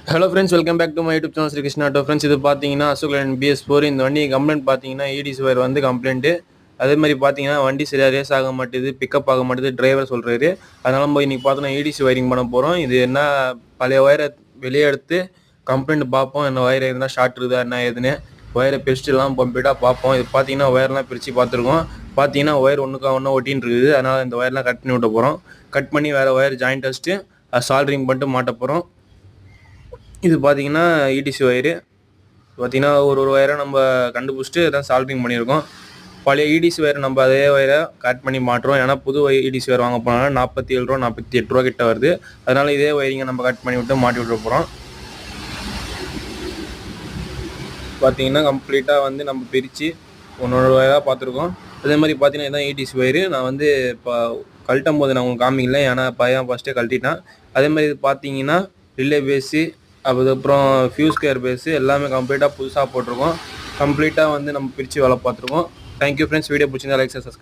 Hello friends, welcome back to my YouTube channel Shri Krishna auto. Friends, இது பார்த்தீங்கன்னா Ashok Layland BS4. இந்த வண்டி கம்ப்ளைண்ட் பார்த்தீங்கன்னா EDC ஒயர் வந்து கம்ப்ளைண்ட்டு. அதே மாதிரி பார்த்தீங்கன்னா வண்டி சரியாக ரேஸ் ஆக மாட்டேது, பிக்கப் ஆக மாட்டேது, டிரைவர் சொல்கிறாரு. அதனால நம்ம இன்றைக்கி பார்த்தோன்னா EDC ஒயரிங் பண்ண போகிறோம். இது என்ன பழைய ஒயரை வெளியே எடுத்து கம்ப்ளைண்ட் பார்ப்போம், என்ன ஒயர் எதுனா ஷார்ட் இருக்குதா என்ன ஏதுன்னு. ஒயரை பிரிச்சுலாம் கம்ப்ளீட்டாக பார்ப்போம். இது பார்த்தீங்கன்னா ஒயர்லாம் பிரித்து பார்த்துருக்கோம். பார்த்தீங்கன்னா ஒயர் ஒன்றுக்கா ஒன்றா ஒட்டின்னு இருக்குது. அதனால் இந்த ஒயர்லாம் கட் பண்ணி விட்ட போகிறோம். கட் பண்ணி வேறு ஒயர் ஜாயிண்ட் வச்சுட்டு சால்ட்ரிங் பண்ணிட்டு மாட்ட போகிறோம். இது பார்த்தீங்கன்னா EDC ஒயரு. பார்த்தீங்கன்னா ஒரு ஒயரை நம்ம கண்டுபிடிச்சிட்டு தான் சால்ட்ரிங் பண்ணியிருக்கோம். பழைய EDC ஒயரை நம்ம அதே ஒயரை கட் பண்ணி மாட்டுறோம். ஏன்னா புது EDC ஒயர் வாங்க போனால் 47 ரூபா 48 ரூபா கிட்ட வருது. அதனால் இதே ஒயரிங்கை நம்ம கட் பண்ணி விட்டு மாட்டி விட்டுற போகிறோம். பார்த்தீங்கன்னா கம்ப்ளீட்டாக வந்து நம்ம பிரித்து ஒன்றொரு ஒயராக பார்த்துருக்கோம். அதே மாதிரி பார்த்தீங்கன்னா இதுதான் EDC ஒயரு. நான் வந்து இப்போ கழட்டும் போது நான் உங்களுக்கு காமிக்கல, ஏன்னா பையன் ஃபஸ்ட்டே கழட்டிட்டான். அதே மாதிரி இது பார்த்தீங்கன்னா ரிலே பேஸு, அதுக்கப்புறம் ஃபியூஸ் கேர் பேஸு எல்லாமே கம்ப்ளீட்டாக புதுசாக போட்டிருக்கோம். கம்ப்ளீட்டாக வந்து நம்ம பிரித்து வேலை பார்த்துருக்கோம். Thank you friends. வீடியோ பிடிச்சிருந்தா லைக், சப்ஸ்கிரைப்.